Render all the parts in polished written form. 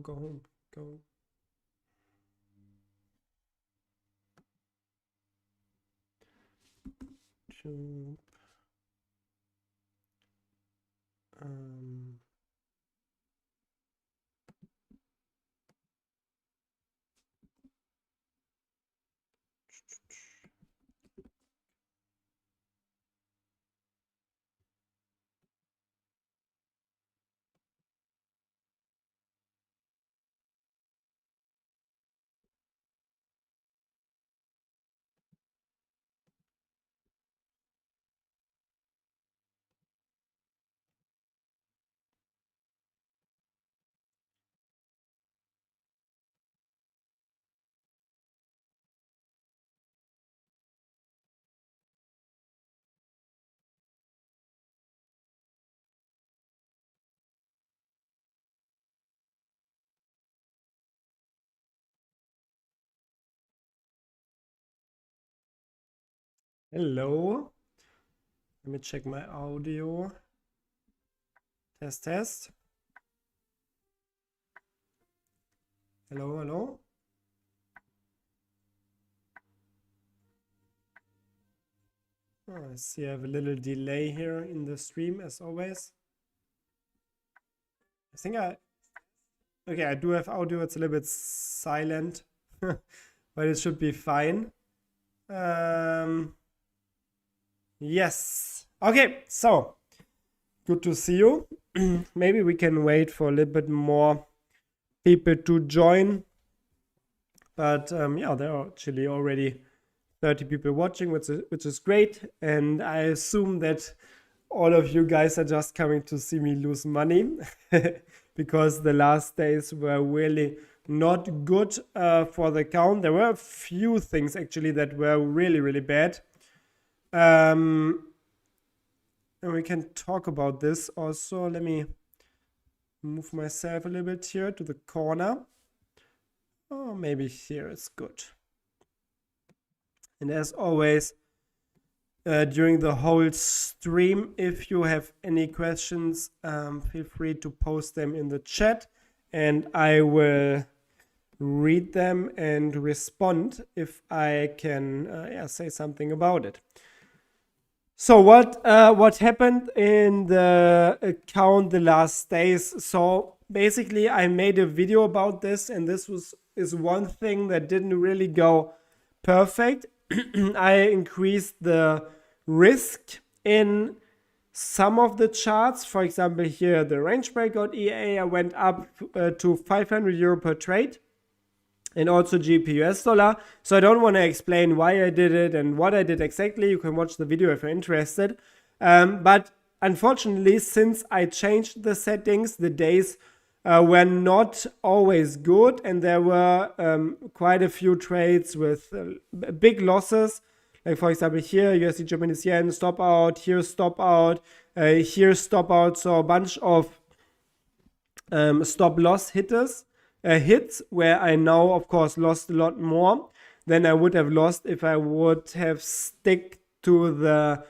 go home. Go. Jump. Hello. Let me check my audio. Test, test. Hello, hello. Oh, I see I have a little delay here in the stream as always. I think okay, I do have audio. It's a little bit silent, but it should be fine. Yes. Okay, so good to see you. Maybe we can wait for a little bit more people to join. But yeah, there are actually already 30 people watching, which is great. And I assume that all of you guys are just coming to see me lose money because the last days were really not good for the account. There were a few things actually that were really, really bad. And we can talk about this also. Let me move myself a little bit here to the corner. Oh, maybe here it's good. And as always, during the whole stream, if you have any questions, feel free to post them in the chat and I will read them and respond if I can say something about it. So what happened in the account the last days? So basically I made a video about this, and this is one thing that didn't really go perfect. I increased the risk in some of the charts. For example, here the range breakout EA, I went up to 500 euro per trade, and also GBP US dollar. So I don't want to explain why I did it and what I did exactly. You can watch the video if you're interested. But unfortunately, since I changed the settings, the days were not always good, and there were quite a few trades with big losses. Like for example here, USD Japanese yen, stop out, here stop out, here stop out. So a bunch of stop loss hits where I now of course lost a lot more than I would have lost if I would have stick to the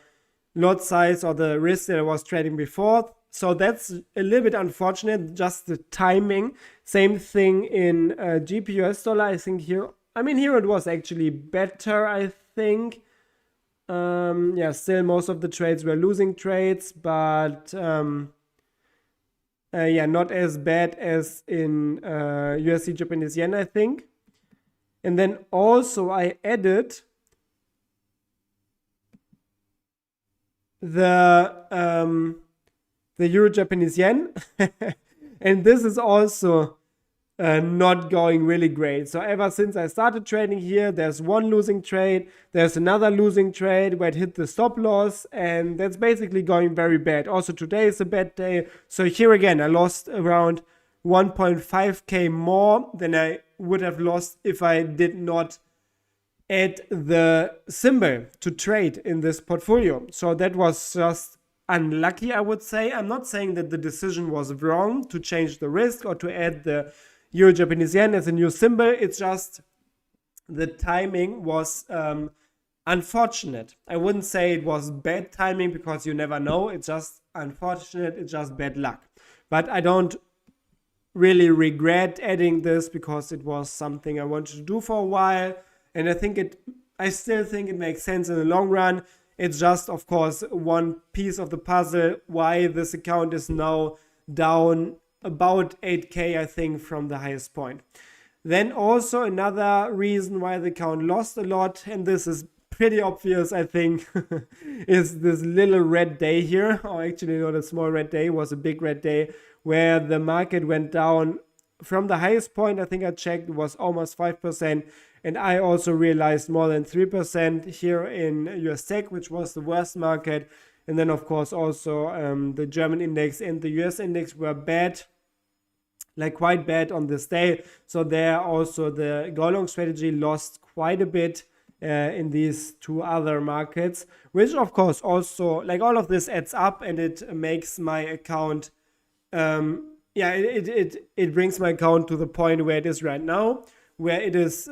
lot size or the risk that I was trading before. So that's a little bit unfortunate, just the timing. Same thing in GBP US dollar. I think here, here it was actually better, I think. Yeah, still most of the trades were losing trades, but yeah, not as bad as in USD Japanese yen, I think. And then also I added the Euro Japanese yen, and this is also not going really great. So ever since I started trading here, there's one losing trade, there's another losing trade where it hit the stop loss, and that's basically going very bad. Also today is a bad day. So here again, I lost around 1.5k more than I would have lost if I did not add the symbol to trade in this portfolio. So that was just unlucky, I would say. I'm not saying that the decision was wrong to change the risk or to add the Euro Japanese yen as a new symbol. It's just the timing was unfortunate. I wouldn't say it was bad timing because you never know. It's just unfortunate. It's just bad luck. But I don't really regret adding this because it was something I wanted to do for a while, and I still think it makes sense in the long run. It's just, of course, one piece of the puzzle why this account is now down about 8K, I think, from the highest point. Then also another reason why the account lost a lot, and this is pretty obvious, I think, is this little red day here, or actually not a small red day, it was a big red day, where the market went down from the highest point. I think I checked, it was almost 5%, and I also realized more than 3% here in US tech, which was the worst market. And then of course also the German index and the US index were bad, like quite bad on this day. So there also the go long strategy lost quite a bit in these two other markets, which of course also, like, all of this adds up, and it makes my account it brings my account to the point where it is right now, where it is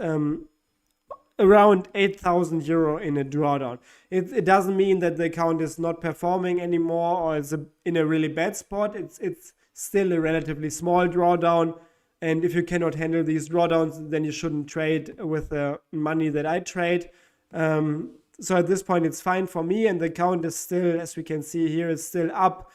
around 8,000 euro in a drawdown. It doesn't mean that the account is not performing anymore or it's in a really bad spot. It's still a relatively small drawdown, and if you cannot handle these drawdowns, then you shouldn't trade with the money that I trade. So at this point it's fine for me, and the account is still, as we can see here, is still up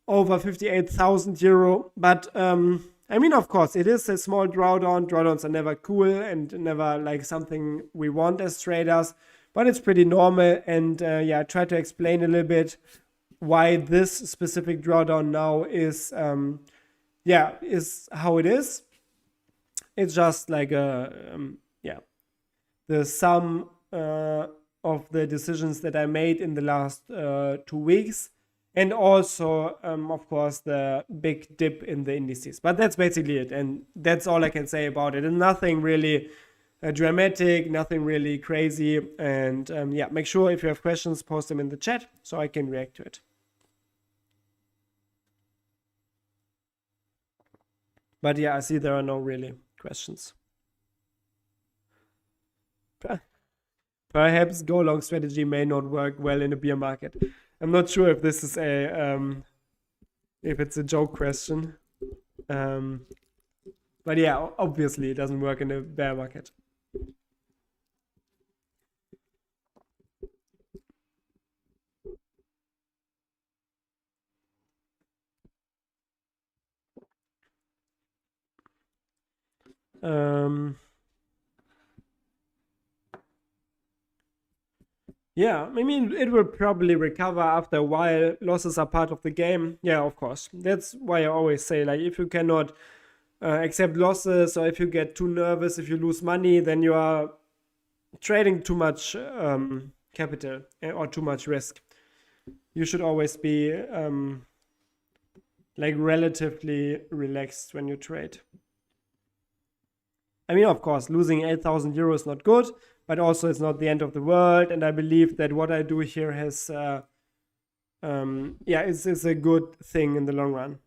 over 58,000 euro. But I mean, of course, it is a small drawdown. Drawdowns are never cool and never like something we want as traders, but it's pretty normal. And I try to explain a little bit why this specific drawdown now is how it is. It's just like the sum of the decisions that I made in the last 2 weeks. And also, of course, the big dip in the indices. But that's basically it. And that's all I can say about it. And nothing really dramatic, nothing really crazy. And make sure if you have questions, post them in the chat so I can react to it. But yeah, I see there are no really questions. Perhaps go long strategy may not work well in a bear market. I'm not sure if this is if it's a joke question. But yeah, obviously it doesn't work in a bear market. Yeah, I mean, it will probably recover after a while. Losses are part of the game. Yeah, of course. That's why I always say, like, if you cannot accept losses, or if you get too nervous, if you lose money, then you are trading too much capital or too much risk. You should always be like relatively relaxed when you trade. I mean, of course, losing 8,000 euros is not good, but also it's not the end of the world. And I believe that what I do here has, it's a good thing in the long run.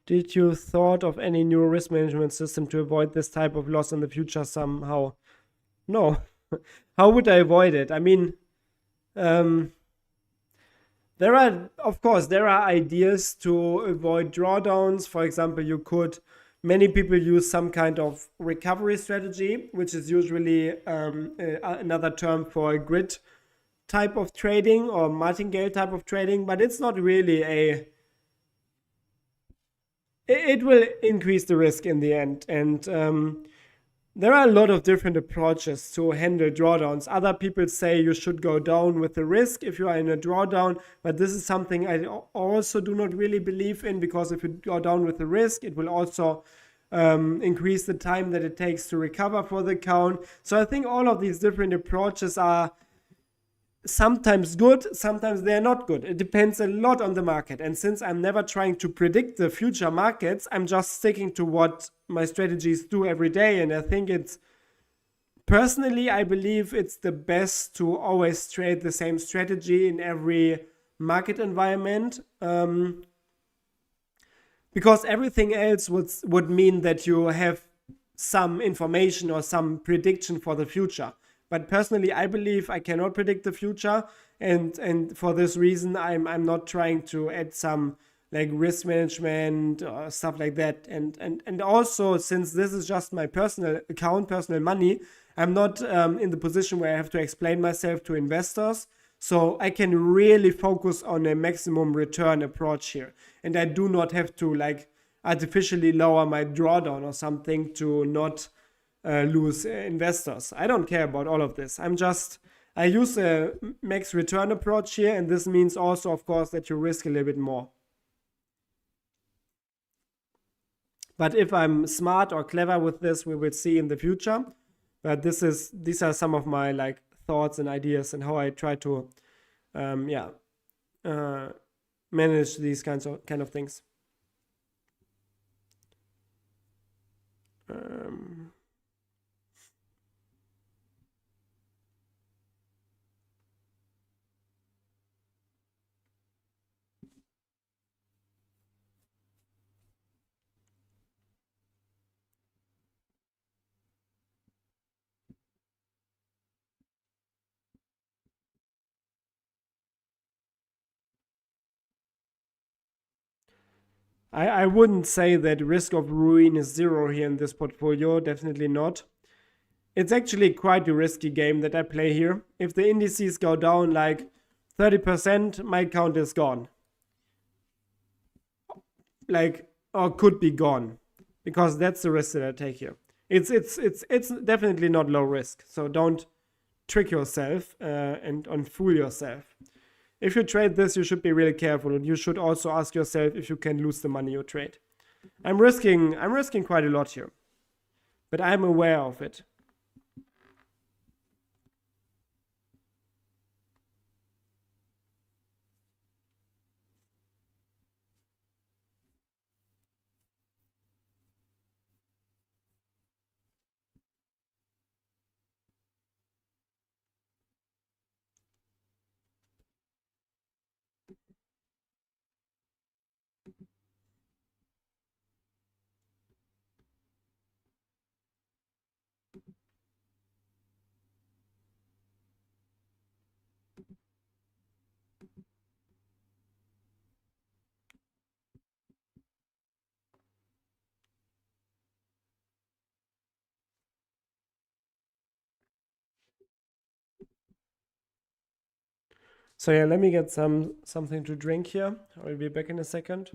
Did you thought of any new risk management system to avoid this type of loss in the future somehow? No. How would I avoid it? I mean, there are ideas to avoid drawdowns. For example, many people use some kind of recovery strategy, which is usually another term for a grid type of trading or martingale type of trading, but it's not really it will increase the risk in the end. And there are a lot of different approaches to handle drawdowns. Other people say you should go down with the risk if you are in a drawdown, but this is something I also do not really believe in, because if you go down with the risk, it will also increase the time that it takes to recover for the account. So I think all of these different approaches are sometimes good, sometimes they're not good. It depends a lot on the market. And since I'm never trying to predict the future markets, I'm just sticking to what my strategies do every day. And I think it's personally, I believe it's the best to always trade the same strategy in every market environment. Because everything else would mean that you have some information or some prediction for the future. But personally, I believe I cannot predict the future, and for this reason, I'm not trying to add some like risk management or stuff like that. And also, since this is just my personal account, personal money, I'm not in the position where I have to explain myself to investors. So I can really focus on a maximum return approach here. And I do not have to like artificially lower my drawdown or something to not lose investors. I don't care about all of this. I use a max return approach here. And this means also, of course, that you risk a little bit more. But if I'm smart or clever with this, we will see in the future. But these are some of my like thoughts and ideas and how I try to manage these kind of things. I wouldn't say that risk of ruin is zero here in this portfolio, definitely not. It's actually quite a risky game that I play here. If the indices go down like 30%, my account is gone. Like, or could be gone. Because that's the risk that I take here. It's definitely not low risk. So don't trick yourself and fool yourself. If you trade this, you should be really careful, and you should also ask yourself if you can lose the money you trade. I'm risking quite a lot here, but I'm aware of it. So yeah, let me get something to drink here. I'll be back in a second.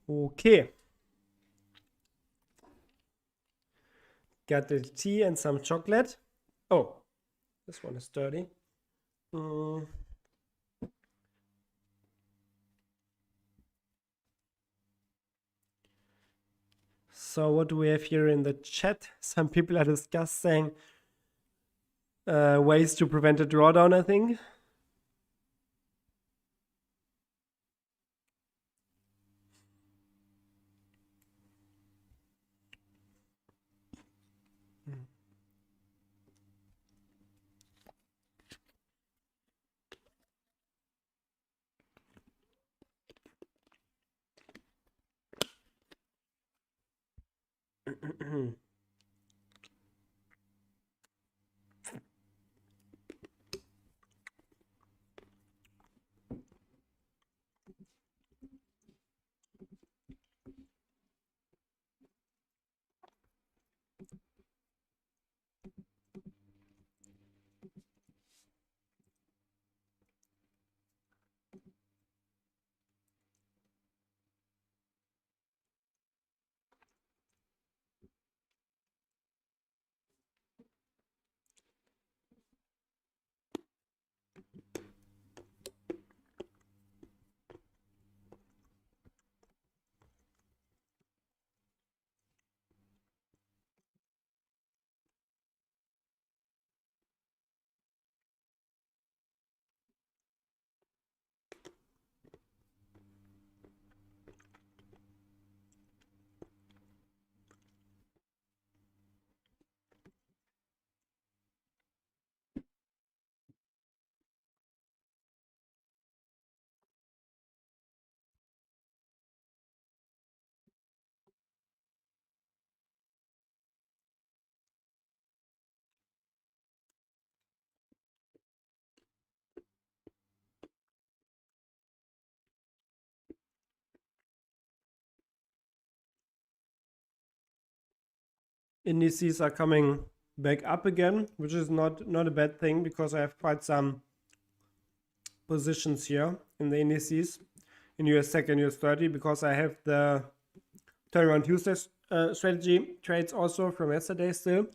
Okay. Got the tea and some chocolate. Oh, this one is dirty. So what do we have here in the chat? Some people are discussing ways to prevent a drawdown, I think. Indices are coming back up again, which is not a bad thing because I have quite some positions here in the indices in US30 and US30 because I have the turnaround Tuesday strategy trades also from yesterday still.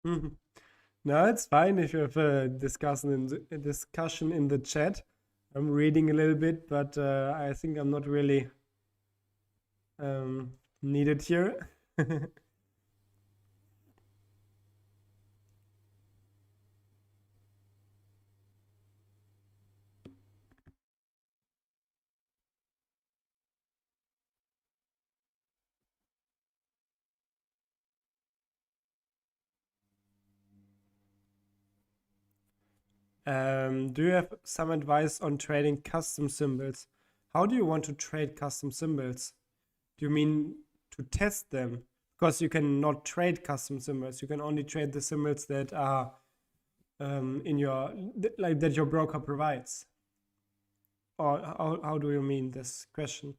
Mm. No, it's fine if you have a discussion in the chat. I'm reading a little bit, but I think I'm not really needed here. Do you have some advice on trading custom symbols? How do you want to trade custom symbols? Do you mean to test them? Because you cannot trade custom symbols. You can only trade the symbols that are in your, like, that your broker provides. Or how do you mean this question?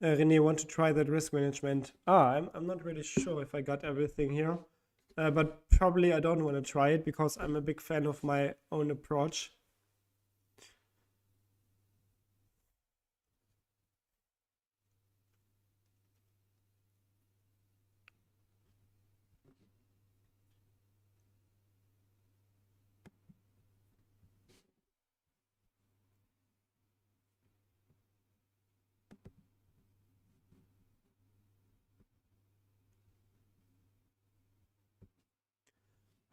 René, want to try that risk management? I'm not really sure if I got everything here. But probably I don't want to try it because I'm a big fan of my own approach.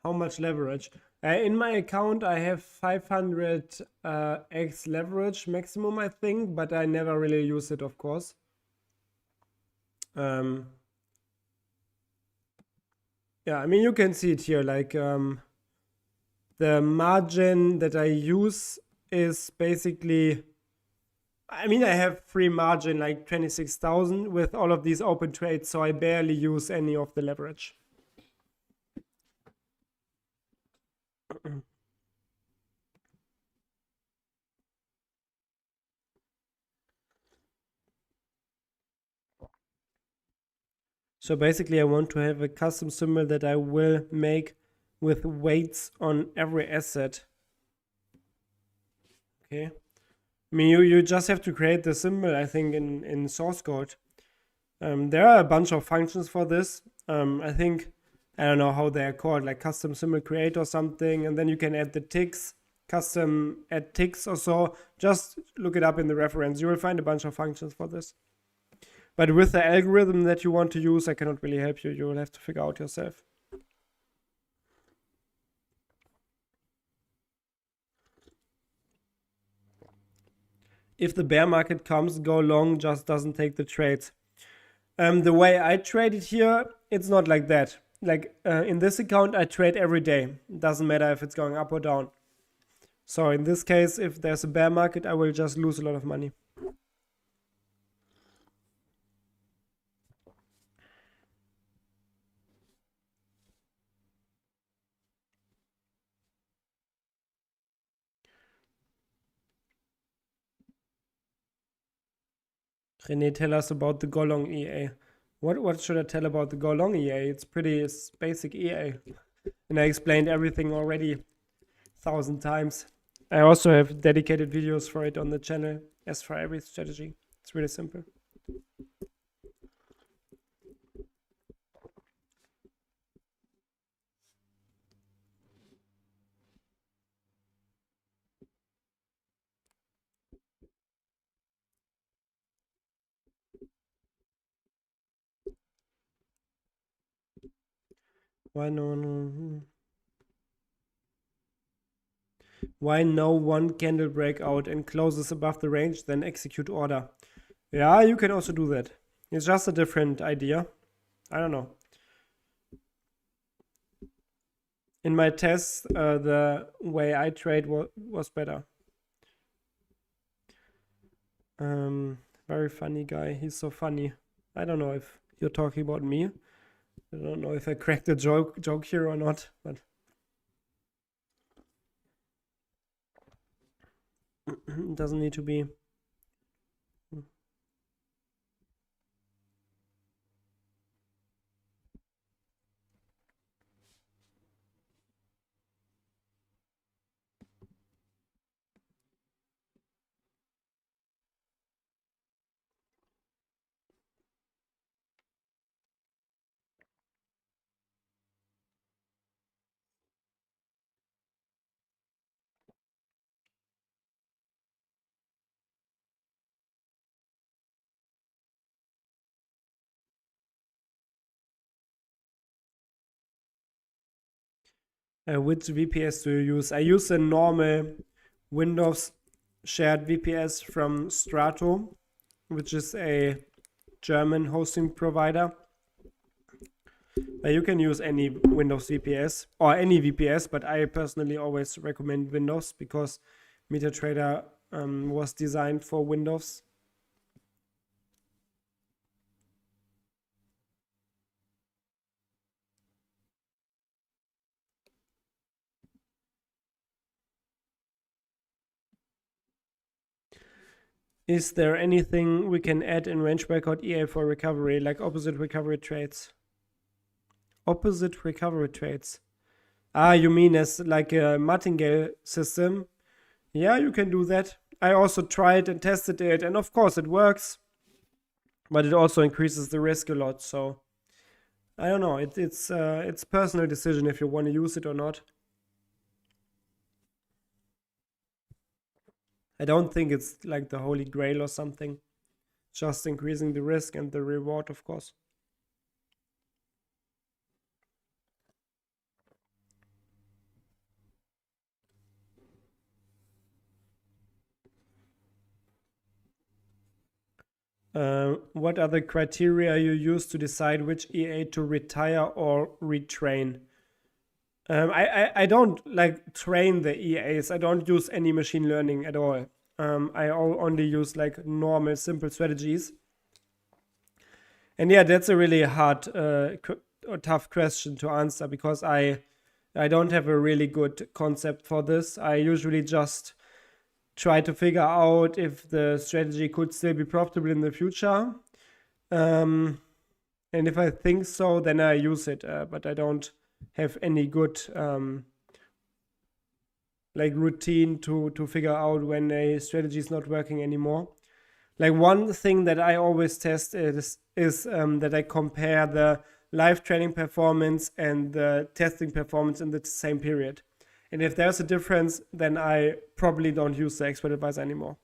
How much leverage? In my account, I have 500 x leverage maximum, I think, but I never really use it, of course. Yeah, I mean, you can see it here, like the margin that I use is basically, I mean, I have free margin like 26,000 with all of these open trades, so I barely use any of the leverage. So basically I want to have a custom symbol that I will make with weights on every asset. Okay. I mean, you just have to create the symbol, I think, in source code. There are a bunch of functions for this. I think, I don't know how they are called, like custom symbol create or something, and then you can add the ticks, custom add ticks or so. Just look it up in the reference. You will find a bunch of functions for this. But with the algorithm that you want to use, I cannot really help you. You will have to figure out yourself. If the bear market comes, go long, just doesn't take the trades. The way I trade it here, it's not like that. Like in this account, I trade every day. It doesn't matter if it's going up or down. So in this case, if there's a bear market, I will just lose a lot of money. René, tell us about the go long EA. What should I tell about the go long EA? It's pretty basic EA. And I explained everything already 1,000 times. I also have dedicated videos for it on the channel, as for every strategy. It's really simple. Why no one candle breakout and closes above the range, then execute order? Yeah, you can also do that. It's just a different idea. I don't know. In my tests, the way I trade was better. Very funny guy. He's so funny. I don't know if you're talking about me. I don't know if I cracked a joke here or not, but it doesn't need to be. Which VPS do you use? I use a normal Windows shared VPS from Strato, which is a German hosting provider. But you can use any Windows VPS or any VPS, but I personally always recommend Windows because MetaTrader was designed for Windows. Is there anything we can add in range breakout EA for recovery, like opposite recovery trades? Opposite recovery trades. Ah, you mean as like a martingale system? Yeah, you can do that. I also tried and tested it, and of course it works, but it also increases the risk a lot. So I don't know. It's personal decision if you want to use it or not. I don't think it's like the holy grail or something. Just increasing the risk and the reward, of course. What are the criteria you use to decide which EA to retire or retrain? I don't like train the EAs. I don't use any machine learning at all. I only use like normal simple strategies. And yeah, that's a really hard or tough question to answer because I don't have a really good concept for this. I usually just try to figure out if the strategy could still be profitable in the future. And if I think so, then I use it. But I don't have any good like routine to figure out when a strategy is not working anymore. Like one thing that I always test is that I compare the live trading performance and the testing performance in the same period. And if there's a difference, then I probably don't use the expert advisor anymore.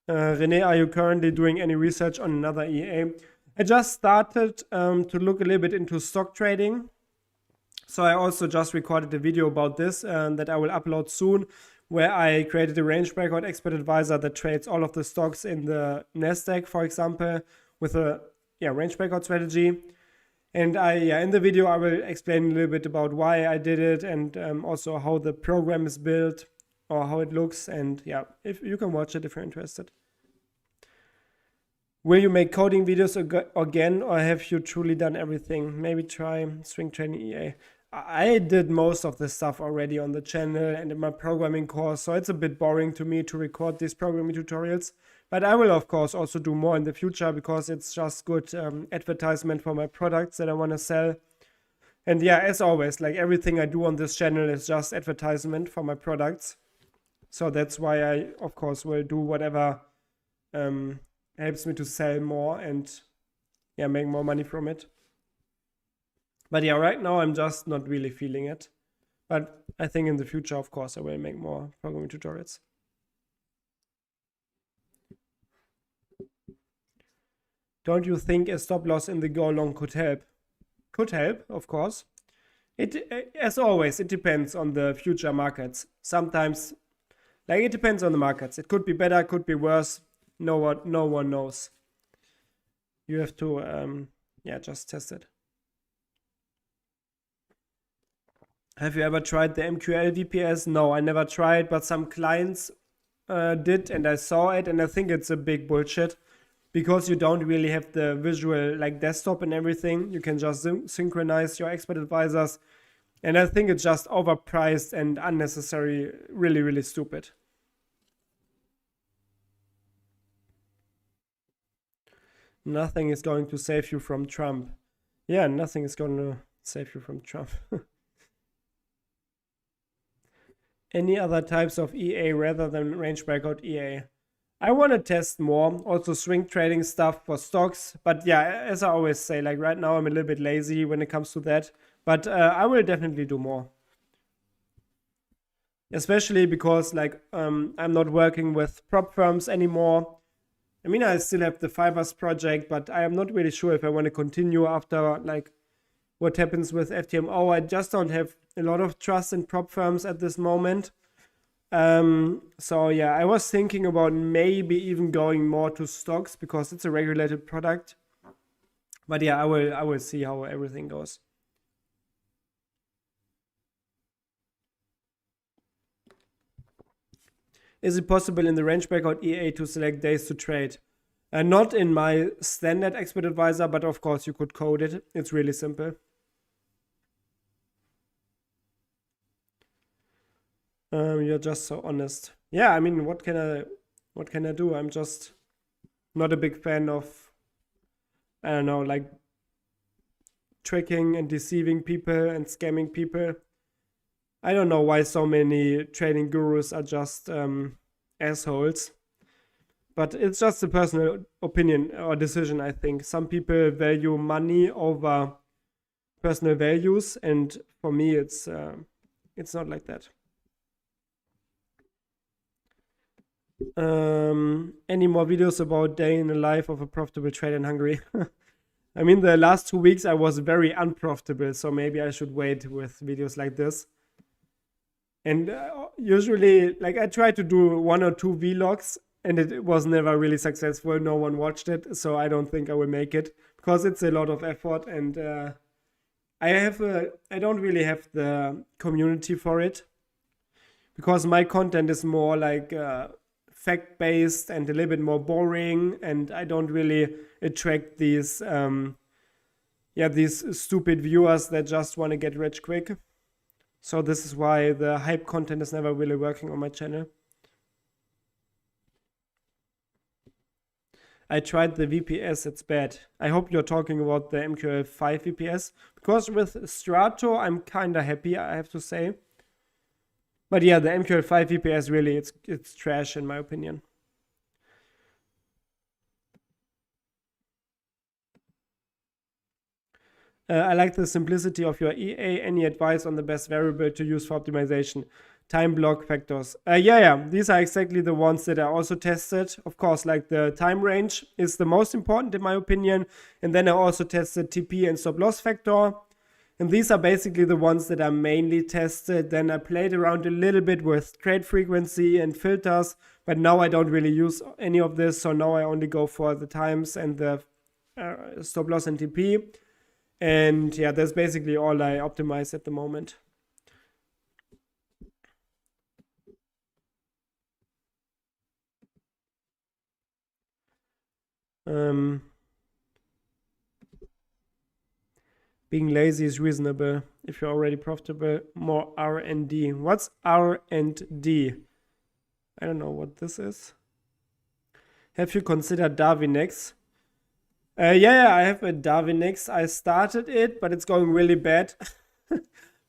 Rene, are you currently doing any research on another EA? I just started to look a little bit into stock trading. So I also just recorded a video about this that I will upload soon, where I created a range breakout expert advisor that trades all of the stocks in the NASDAQ, for example, with a range breakout strategy. And in the video, I will explain a little bit about why I did it and also how the program is built or how it looks. And yeah, if you can watch it if you're interested. Will you make coding videos again, or have you truly done everything? Maybe try swing trading EA. I did most of the stuff already on the channel and in my programming course, so it's a bit boring to me to record these programming tutorials. But I will, of course, also do more in the future because it's just good advertisement for my products that I want to sell. And yeah, as always, like everything I do on this channel is just advertisement for my products. So that's why I, of course, will do whatever helps me to sell more and make more money from it. But yeah, right now I'm just not really feeling it. But I think in the future, of course, I will make more programming tutorials. Don't you think a stop loss in the go long could help? Could help, of course. As always, it depends on the future markets. Sometimes, like it depends on the markets. It could be better, could be worse. No one knows. You have to, just test it. Have you ever tried the MQL VPS? No, I never tried, but some clients did, and I saw it, and I think it's a big bullshit because you don't really have the visual like desktop and everything. You can just synchronize your expert advisors, and I think it's just overpriced and unnecessary, really, really stupid. Nothing is going to save you from Trump. Yeah, nothing is going to save you from Trump. Any other types of EA rather than range breakout EA? I want to test more, also swing trading stuff for stocks. But yeah, as I always say, like right now I'm a little bit lazy when it comes to that. But I will definitely do more. Especially because like I'm not working with prop firms anymore. I mean, I still have the Fibers project, but I am not really sure if I want to continue after like what happens with FTMO. I just don't have a lot of trust in prop firms at this moment. So yeah, I was thinking about maybe even going more to stocks because it's a regulated product. But yeah, I will see how everything goes. Is it possible in the range breakout EA to select days to trade? Not in my standard expert advisor, but of course you could code it. It's really simple. You're just so honest. Yeah, I mean, what can I do? I'm just not a big fan of, I don't know, like tricking and deceiving people and scamming people. I don't know why so many trading gurus are just assholes. But it's just a personal opinion or decision, I think. Some people value money over personal values, and for me, it's not like that. Any more videos about day in the life of a profitable trader in Hungary? I mean, the last 2 weeks I was very unprofitable, so maybe I should wait with videos like this. And usually, like, I try to do 1 or 2 vlogs, and it was never really successful. No one watched it, so I don't think I will make it because it's a lot of effort, and I don't really have the community for it because my content is more like fact-based and a little bit more boring, and I don't really attract these these stupid viewers that just want to get rich quick. So this is why the hype content is never really working on my channel. I tried the VPS, it's bad. I hope you're talking about the MQL5 VPS, because with Strato I'm kinda happy, I have to say. But yeah, the MQL5 VPS really, it's trash in my opinion. I like the simplicity of your EA. Any advice on the best variable to use for optimization? Time block factors. Yeah, these are exactly the ones that I also tested. Of course, like the time range is the most important in my opinion. And then I also tested TP and stop loss factor. And these are basically the ones that I mainly tested. Then I played around a little bit with trade frequency and filters, but now I don't really use any of this. So now I only go for the times and the stop loss and TP. And yeah, that's basically all I optimize at the moment. Being lazy is reasonable if you're already profitable. More R&D. What's R&D? I don't know what this is. Have you considered Darwinex? Yeah, I have a Darwinex. I started it, but it's going really bad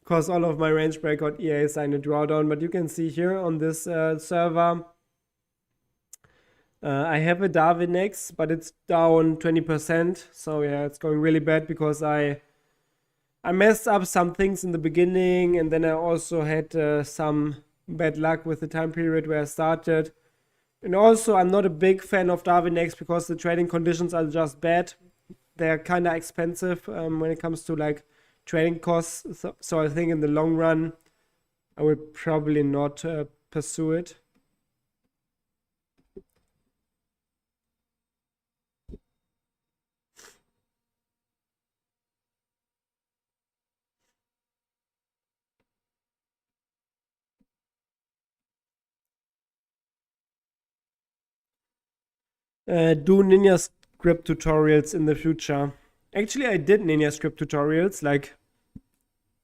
because all of my range breakout EAs are in a drawdown. But you can see here on this server, I have a Darwinex, but it's down 20%. So yeah, it's going really bad because I messed up some things in the beginning, and then I also had some bad luck with the time period where I started. And also, I'm not a big fan of Darwinex because the trading conditions are just bad. They're kind of expensive when it comes to like trading costs. So I think in the long run, I will probably not pursue it. Do Ninja script tutorials in the future. Actually, I did Ninja script tutorials like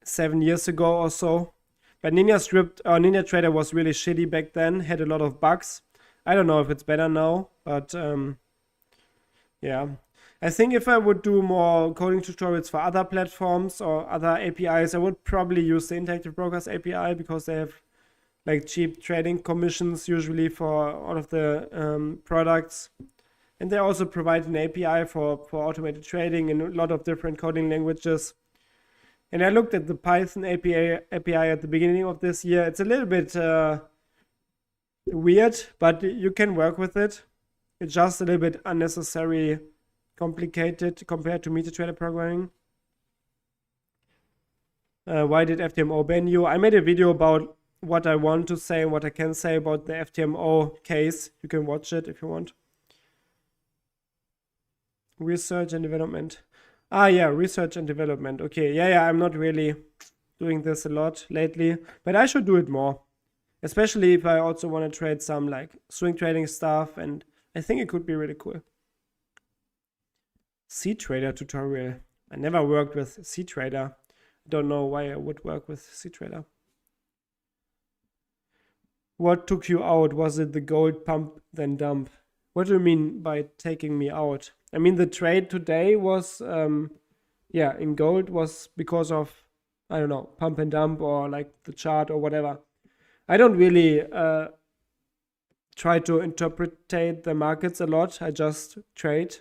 7 years ago or so. But Ninja Trader was really shitty back then, had a lot of bugs. I don't know if it's better now, but yeah. I think if I would do more coding tutorials for other platforms or other APIs, I would probably use the Interactive Brokers API because they have like cheap trading commissions usually for all of the products. And they also provide an API for automated trading in a lot of different coding languages. And I looked at the Python API at the beginning of this year. It's a little bit weird, but you can work with it. It's just a little bit unnecessary complicated compared to MetaTrader programming. Why did FTMO ban you? I made a video about what I want to say and what I can say about the FTMO case. You can watch it if you want. Research and development. Ah, yeah, research and development. Okay, yeah, I'm not really doing this a lot lately, but I should do it more. Especially if I also want to trade some like swing trading stuff, and I think it could be really cool. C Trader tutorial. I never worked with C Trader. I don't know why I would work with C Trader. What took you out? Was it the gold pump then dump? What do you mean by taking me out? I mean, the trade today was, yeah, in gold was because of, I don't know, pump and dump or like the chart or whatever. I don't really try to interpretate the markets a lot. I just trade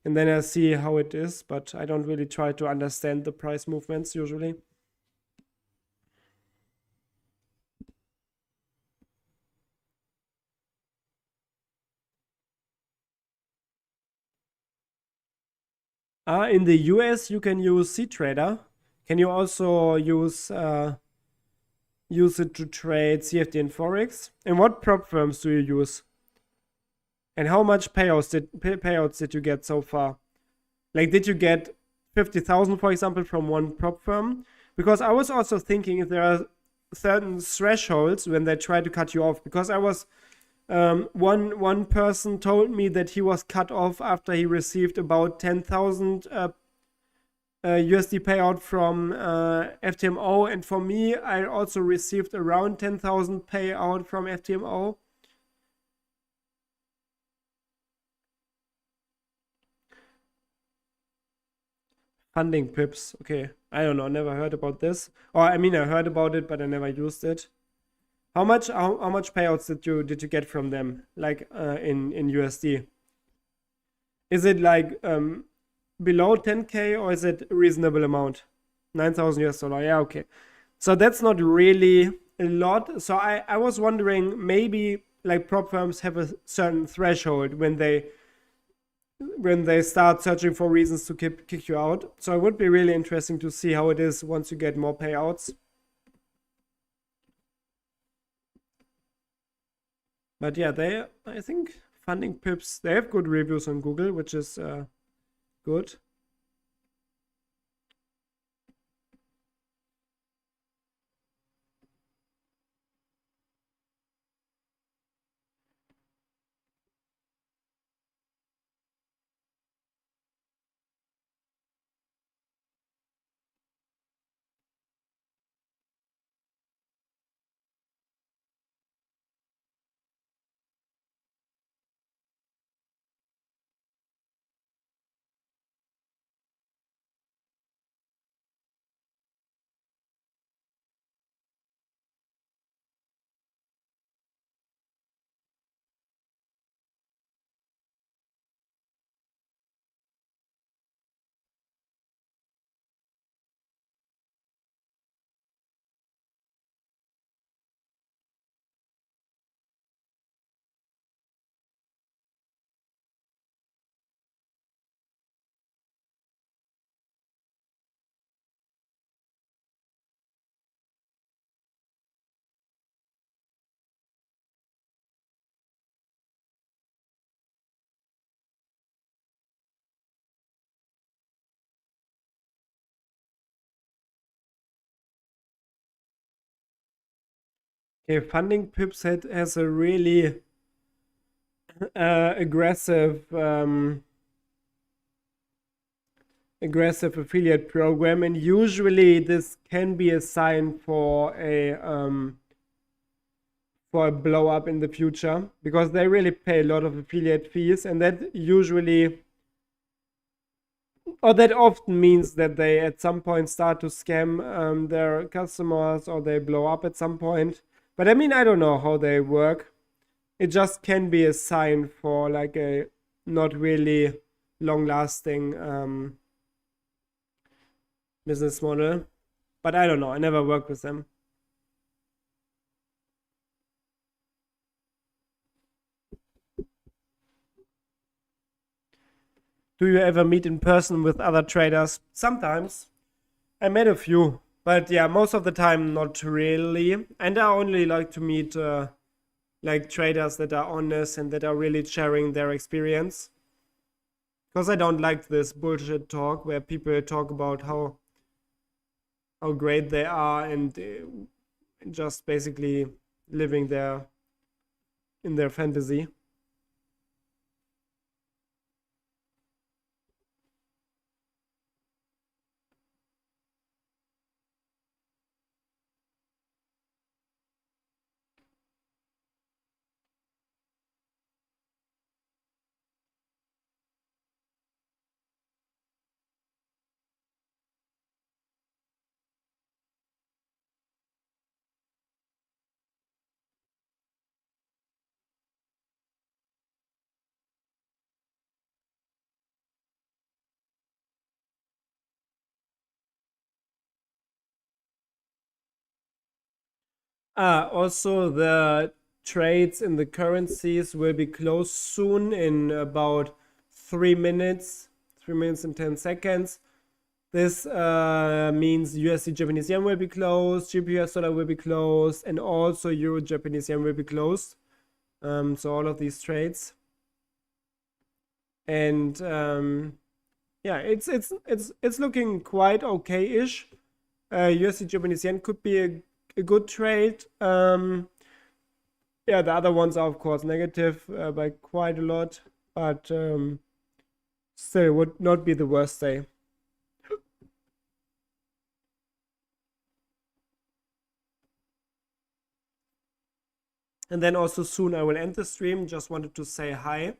and then I see how it is, but I don't really try to understand the price movements usually. In the US, you can use CTrader. Can you also use it to trade CFD and Forex? And what prop firms do you use? And how much payouts did you get so far? Like, did you get 50,000, for example, from one prop firm? Because I was also thinking if there are certain thresholds when they try to cut you off. Because I was one person told me that he was cut off after he received about 10,000 USD payout from FTMO, and for me, I also received around 10,000 payout from FTMO. Funding pips, okay. I don't know, never heard about this. Or I mean, I heard about it, but I never used it. How much payouts did you get from them, like in USD? Is it like below 10K or is it a reasonable amount? 9,000 US dollar. Yeah, okay. So that's not really a lot. So I was wondering, maybe like prop firms have a certain threshold when they start searching for reasons to kick you out. So it would be really interesting to see how it is once you get more payouts. But yeah, I think funding pips, they have good reviews on Google, which is good. Okay, funding pips has a really aggressive affiliate program, and usually this can be a sign for a blow up in the future, because they really pay a lot of affiliate fees, and that usually, or that often means that they at some point start to scam their customers, or they blow up at some point. But I mean, I don't know how they work. It just can be a sign for like a not really long lasting business model. But I don't know, I never worked with them. Do you ever meet in person with other traders? Sometimes. I met a few, but yeah, most of the time not really. And I only like to meet like traders that are honest and that are really sharing their experience. because I don't like this bullshit talk where people talk about how great they are and just basically living in their fantasy. Also, the trades in the currencies will be closed soon in about 3 minutes, 3 minutes and 10 seconds. This means USD Japanese yen will be closed, GBP US dollar will be closed, and also Euro Japanese yen will be closed. So all of these trades. And yeah, it's looking quite okay-ish. USD Japanese yen could be a good trade. Yeah, the other ones are of course negative by quite a lot, but still would not be the worst day. And then also soon I will end the stream. Just wanted to say hi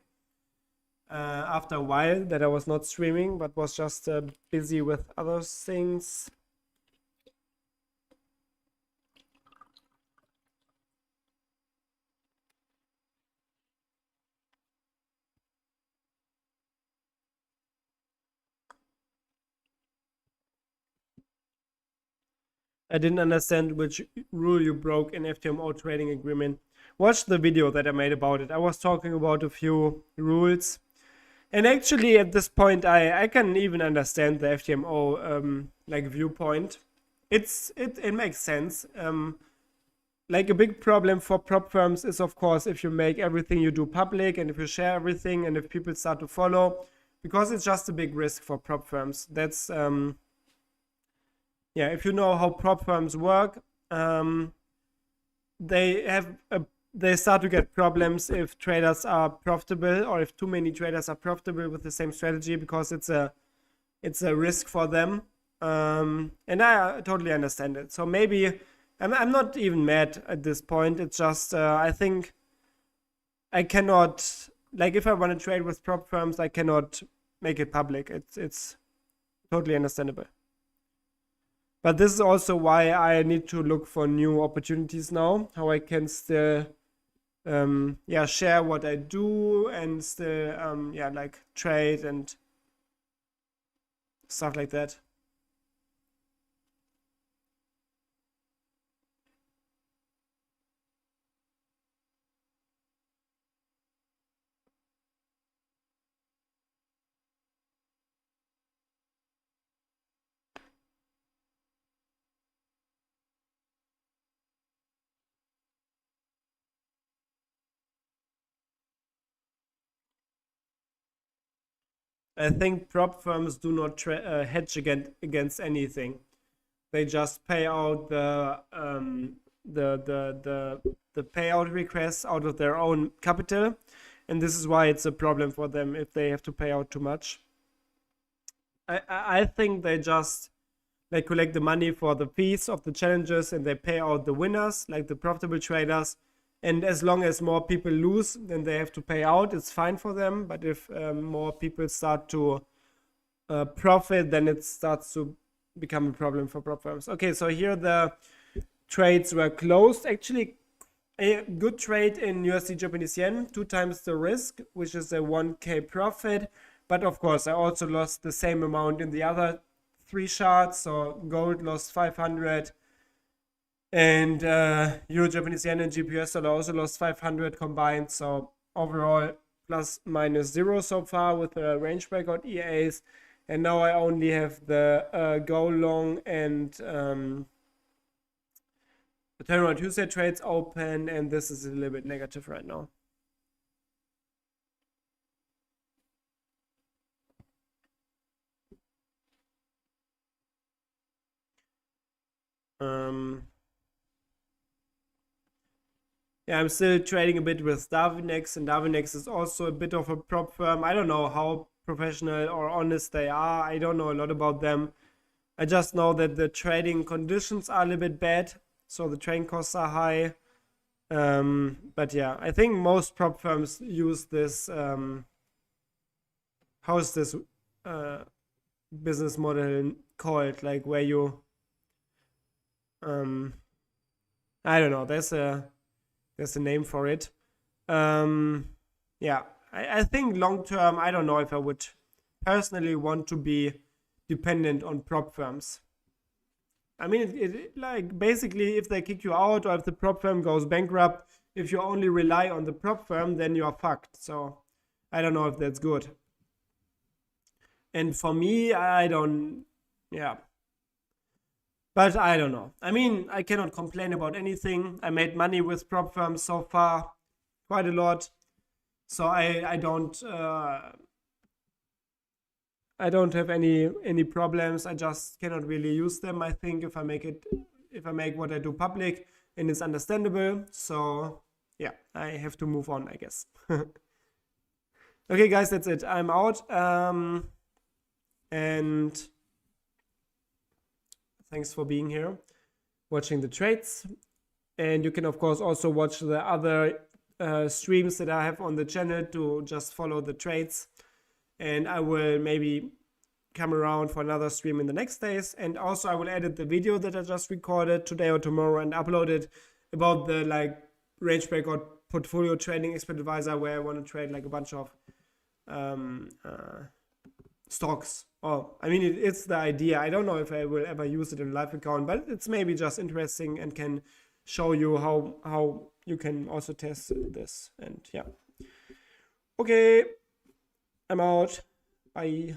after a while that I was not streaming, but was just busy with other things. I didn't understand which rule you broke in FTMO trading agreement. Watch the video that I made about it. I was talking about a few rules. And actually at this point I can even understand the FTMO like viewpoint. It makes sense. Like a big problem for prop firms is of course if you make everything you do public and if you share everything and if people start to follow, because it's just a big risk for prop firms. That's yeah, if you know how prop firms work, they start to get problems if traders are profitable or if too many traders are profitable with the same strategy, because it's a risk for them. And I totally understand it. So maybe I'm not even mad at this point. It's just I think I cannot, like, if I want to trade with prop firms, I cannot make it public. It's totally understandable. But this is also why I need to look for new opportunities now, how I can still yeah, share what I do and still yeah, like trade and stuff like that. I think prop firms do not hedge against anything. They just pay out the payout requests out of their own capital, and this is why it's a problem for them if they have to pay out too much. I think they just like collect the money for the fees of the challenges and they pay out the winners, like the profitable traders. And as long as more people lose, then they have to pay out. It's fine for them. But if more people start to profit, then it starts to become a problem for prop firms. Okay, so here the trades were closed. Actually, a good trade in USD Japanese yen, 2 times the risk, which is a 1K profit. But of course, I also lost the same amount in the other 3 charts. So gold lost 500. And Euro Japanese yen and GBP US dollar also lost 500 combined. So overall, plus minus 0 so far with the range breakout EAs. And now I only have the go long and the turnaround Tuesday trades open. And this is a little bit negative right now. Yeah, I'm still trading a bit with Darwinex, and Darwinex is also a bit of a prop firm. I don't know how professional or honest they are. I don't know a lot about them. I just know that the trading conditions are a little bit bad, so the trading costs are high. But yeah, I think most prop firms use this. How is this business model called? Like where you, I don't know. There's a name for it. Yeah, I think long term, I don't know if I would personally want to be dependent on prop firms. I mean, like basically, if they kick you out or if the prop firm goes bankrupt, if you only rely on the prop firm, then you are fucked. So I don't know if that's good. And for me, I don't, yeah. But I don't know. I mean, I cannot complain about anything. I made money with prop firms so far, quite a lot. So I don't have any problems. I just cannot really use them. I think if I make what I do public and it's understandable. So yeah, I have to move on, I guess. Okay, guys, that's it. I'm out. And thanks for being here, watching the trades. And you can, of course, also watch the other streams that I have on the channel to just follow the trades. And I will maybe come around for another stream in the next days. And also I will edit the video that I just recorded today or tomorrow and upload it about the like range breakout portfolio trading expert advisor, where I want to trade like a bunch of stocks. Oh, I mean, it's the idea. I don't know if I will ever use it in a live account, but it's maybe just interesting and can show you how you can also test this. And yeah. Okay, I'm out. Bye.